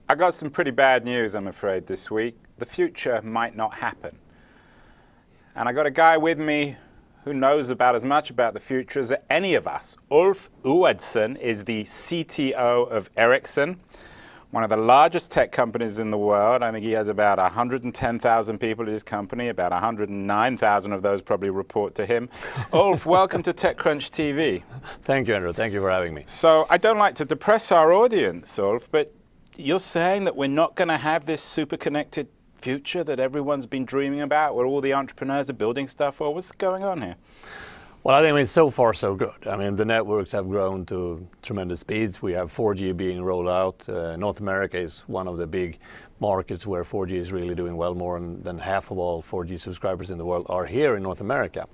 I got some pretty bad news, I'm afraid, this week. The future might not happen. And I got a guy with me who knows about as much about the future as any of us. Ulf Ewaldsson is the CTO of Ericsson, one of the largest tech companies in the world. I think he has about 110,000 people at his company. About 109,000 of those probably report to him. Ulf, welcome to TechCrunch TV. Thank you, Andrew. Thank you for having me. So I don't like to depress our audience, Ulf, but you're saying that we're not going to have this super connected future that everyone's been dreaming about, where all the entrepreneurs are building stuff for? What's going on here? Well, I think so far so good. I mean, the networks have grown to tremendous speeds. We have 4G being rolled out. North America is one of the big markets where 4G is really doing well. More than half of all 4G subscribers in the world are here in North America.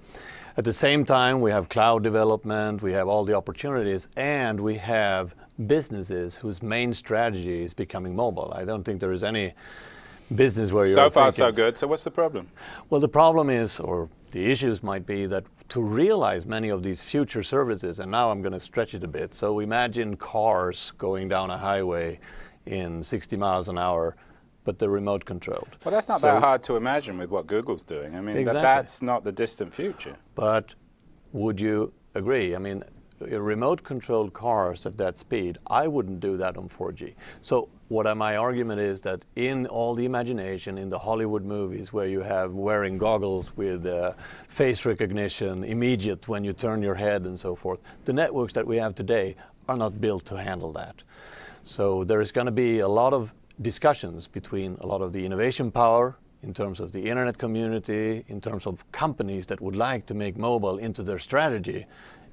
At the same time, we have cloud development, we have all the opportunities, and we have businesses whose main strategy is becoming mobile. I don't think there is any business where you're so far so good. So what's the problem? Well, the problem is, or the issues might be, that to realize many of these future services, and now I'm going to stretch it a bit, so imagine cars going down a highway in 60 miles an hour, but they're remote controlled. Well, that's not that hard to imagine with what Google's doing. I mean, exactly. That's not the distant future. But would you agree? I mean, remote controlled cars at that speed, I wouldn't do that on 4G. So my argument is that in all the imagination in the Hollywood movies where you have wearing goggles with face recognition, immediate when you turn your head and so forth, the networks that we have today are not built to handle that. So there is going to be a lot of discussions between a lot of the innovation power in terms of the internet community, in terms of companies that would like to make mobile into their strategy,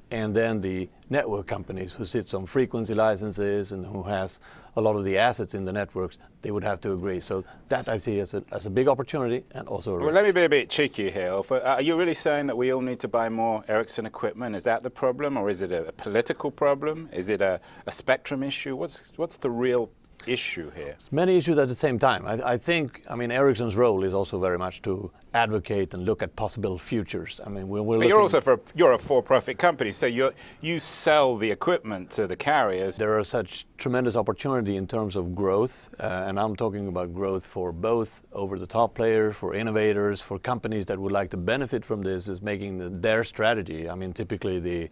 and then the network companies who sits on frequency licenses and who has a lot of the assets in the networks, they would have to agree. So that I see as a big opportunity and also a risk. Well, let me be a bit cheeky here. Are you really saying that we all need to buy more Ericsson equipment? Is that the problem, or is it a political problem? Is it a spectrum issue? What's the real issue here? It's many issues at the same time. I think, Ericsson's role is also very much to advocate and look at possible futures. I mean, but you're a for-profit company, so you sell the equipment to the carriers. There are such tremendous opportunity in terms of growth, and I'm talking about growth for both over-the-top players, for innovators, for companies that would like to benefit from this, is making their strategy. I mean, typically the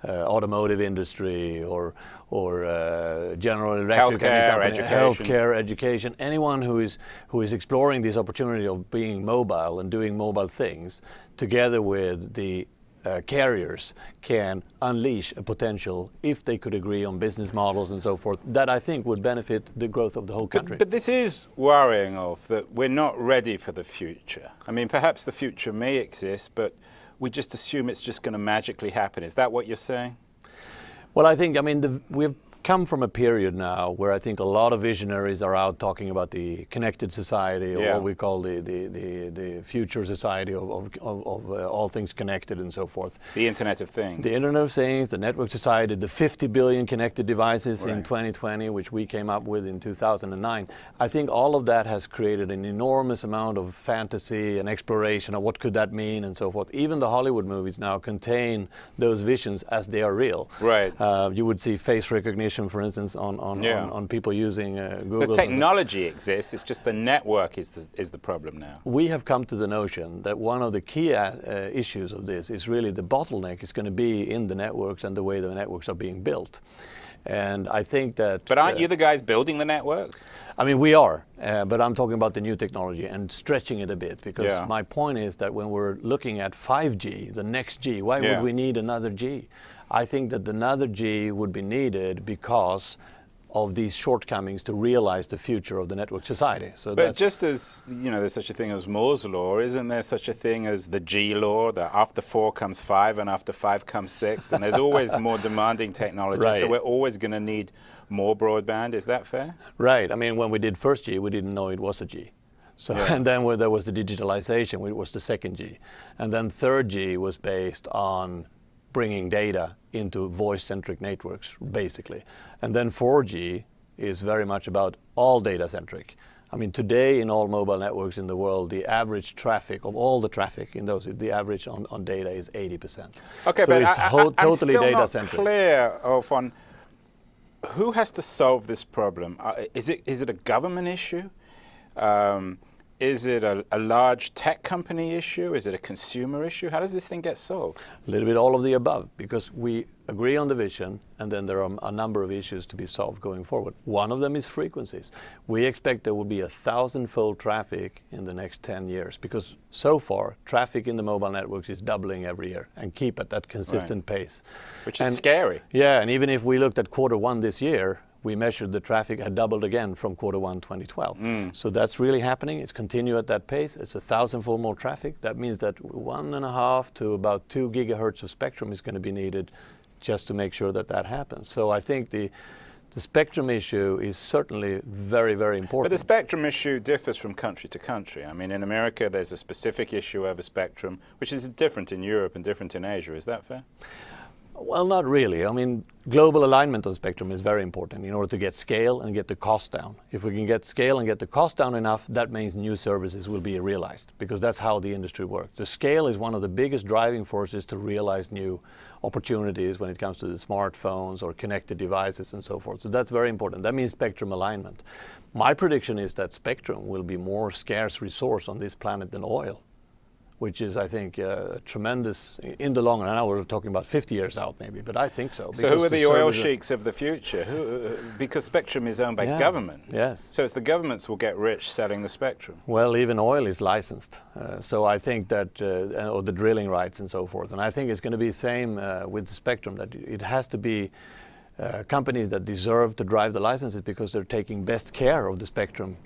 automotive industry or General Electric, healthcare, education, anyone who is exploring this opportunity of being mobile and doing mobile things together with the carriers can unleash a potential if they could agree on business models and so forth that I think would benefit the growth of the whole country. But this is worrying, Ulf, that we're not ready for the future. I mean, perhaps the future may exist, but we just assume it's just going to magically happen. Is that what you're saying? Well, I think, we've come from a period now where I think a lot of visionaries are out talking about the connected society, or what we call the future society of all things connected and so forth. The Internet of Things. The Internet of Things, the network society, the 50 billion connected devices in 2020, which we came up with in 2009. I think all of that has created an enormous amount of fantasy and exploration of what could that mean and so forth. Even the Hollywood movies now contain those visions as they are real. Right. You would see face recognition, for instance, on people using Google. The technology exists, it's just the network is the problem now. We have come to the notion that one of the key issues of this is really the bottleneck is going to be in the networks and the way the networks are being built. And I think that... But aren't you the guys building the networks? I mean, we are, but I'm talking about the new technology and stretching it a bit, because my point is that when we're looking at 5G, the next G, why would we need another G? I think that another G would be needed because of these shortcomings to realize the future of the network society. So but just as, there's such a thing as Moore's law, isn't there such a thing as the G law, that after 4 comes 5 and after 5 comes 6, and there's always more demanding technology, so we're always going to need more broadband. Is that fair? Right. I mean, when we did first G, we didn't know it was a G. So, and then when there was the digitalization, it was the second G. And then third G was based on bringing data into voice-centric networks, basically. And then 4G is very much about all data-centric. I mean, today in all mobile networks in the world, the average traffic of all the traffic in those, the average on data is 80%. Okay, so but it's totally data-centric. I'm still not clear on who has to solve this problem? Is it a government issue? Is it a large tech company issue? Is it a consumer issue? How does this thing get solved? A little bit all of the above, because we agree on the vision, and then there are a number of issues to be solved going forward. One of them is frequencies. We expect there will be 1,000-fold traffic in the next 10 years, because so far traffic in the mobile networks is doubling every year and keep at that consistent pace. Which is scary. Yeah, and even if we looked at Q1 this year, we measured the traffic had doubled again from Q1 2012. So that's really happening. It's continue at that pace. It's 1,000-fold more traffic. That means that 1.5 to about 2 gigahertz of spectrum is going to be needed just to make sure that that happens. So I think the spectrum issue is certainly very, very important. But the spectrum issue differs from country to country. I mean, in America, there's a specific issue over spectrum, which is different in Europe and different in Asia. Is that fair? Well, not really. I mean, global alignment on spectrum is very important in order to get scale and get the cost down. If we can get scale and get the cost down enough, that means new services will be realized, because that's how the industry works. The scale is one of the biggest driving forces to realize new opportunities when it comes to the smartphones or connected devices and so forth. So that's very important. That means spectrum alignment. My prediction is that spectrum will be more scarce resource on this planet than oil, which is, I think, tremendous in the long run. Now we're talking about 50 years out maybe, but I think so. So who are the oil sheiks of the future? Because spectrum is owned by government. Yes. So it's the governments will get rich selling the spectrum. Well, even oil is licensed. So I think that, or the drilling rights and so forth. And I think it's going to be the same with the spectrum, that it has to be companies that deserve to drive the licenses because they're taking best care of the spectrum.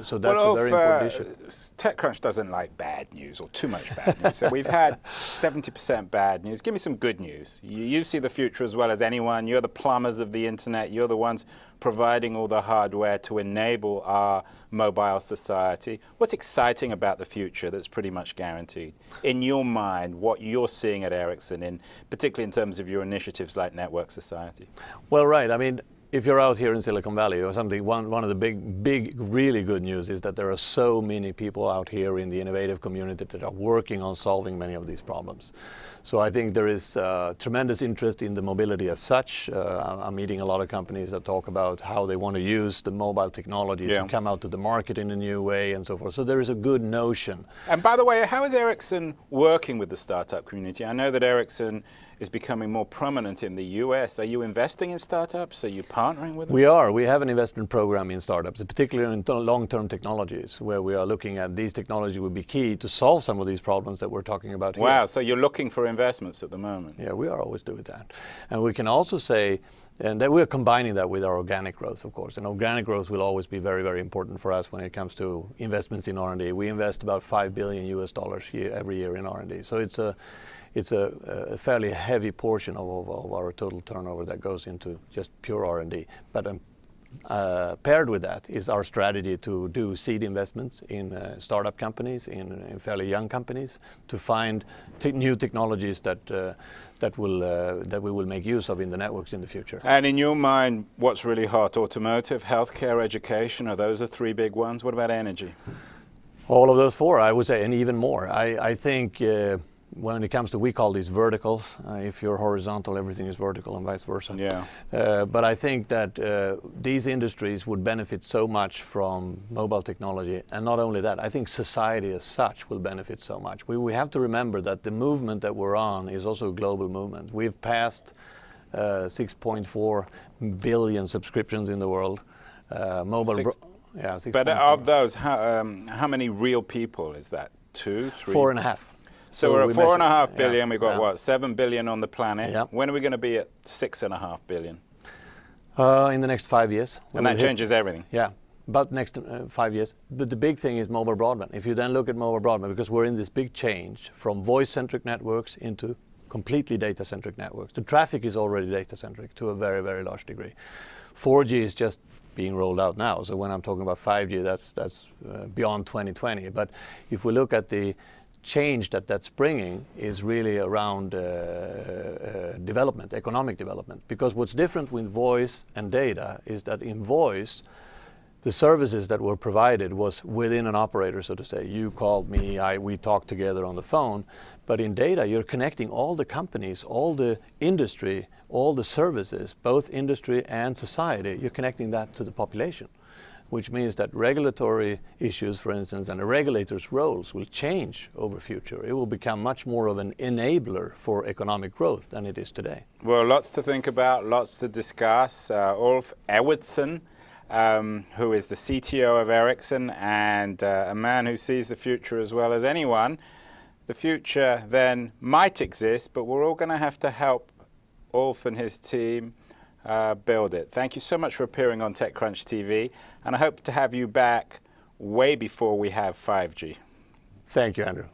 So that's a very important issue. TechCrunch doesn't like bad news or too much bad news. So we've had 70% bad news. Give me some good news. You see the future as well as anyone. You're the plumbers of the internet. You're the ones providing all the hardware to enable our mobile society. What's exciting about the future that's pretty much guaranteed? In your mind, what you're seeing at Ericsson, particularly in terms of your initiatives like Network Society? Well, right. I mean, if you're out here in Silicon Valley or something, one of the big, really good news is that there are so many people out here in the innovative community that are working on solving many of these problems. So I think there is tremendous interest in the mobility as such. I'm meeting a lot of companies that talk about how they want to use the mobile technology to come out to the market in a new way and so forth. So there is a good notion. And by the way, how is Ericsson working with the startup community? I know that Ericsson is becoming more prominent in the US. Are you investing in startups? Are you partnering with them? We are. We have an investment program in startups, particularly in long-term technologies, where we are looking at these technologies will be key to solve some of these problems that we're talking about here. Wow, so you're looking for investments at the moment. Yeah, we are always doing that. And we can also say, and that we're combining that with our organic growth, of course. And organic growth will always be very, very important for us when it comes to investments in R&D. We invest about $5 billion every year in R&D. So it's a fairly heavy portion of our total turnover that goes into just pure R&D. But paired with that is our strategy to do seed investments in startup companies, in fairly young companies, to find new technologies that we will make use of in the networks in the future. And in your mind, what's really hot? Automotive, healthcare, education, are those the three big ones? What about energy? All of those four, I would say, and even more. I think when it comes to, we call these verticals. If you're horizontal, everything is vertical and vice versa. Yeah. But I think that these industries would benefit so much from mobile technology. And not only that, I think society as such will benefit so much. We have to remember that the movement that we're on is also a global movement. We've passed 6.4 billion subscriptions in the world. But of those, how many real people is that? 2, 3? 4.5. So we're at 4.5 billion. We've got what, 7 billion on the planet. Yeah. When are we going to be at 6.5 billion? In the next 5 years. And that changes everything. Yeah, about the next 5 years. But the big thing is mobile broadband. If you then look at mobile broadband, because we're in this big change from voice-centric networks into completely data-centric networks. The traffic is already data-centric to a very, very large degree. 4G is just being rolled out now. So when I'm talking about 5G, that's beyond 2020. But if we look at the change that's bringing is really around development, economic development. Because what's different with voice and data is that in voice, the services that were provided was within an operator, so to say. You called me, we talked together on the phone. But in data, you're connecting all the companies, all the industry, all the services, both industry and society. You're connecting that to the population, which means that regulatory issues, for instance, and the regulators' roles will change over future. It will become much more of an enabler for economic growth than it is today. Well, lots to think about, lots to discuss. Ulf Ewaldsson, who is the CTO of Ericsson and a man who sees the future as well as anyone. The future then might exist, but we're all going to have to help Ulf and his team build it. Thank you so much for appearing on TechCrunch TV, and I hope to have you back way before we have 5G. Thank you, Andrew.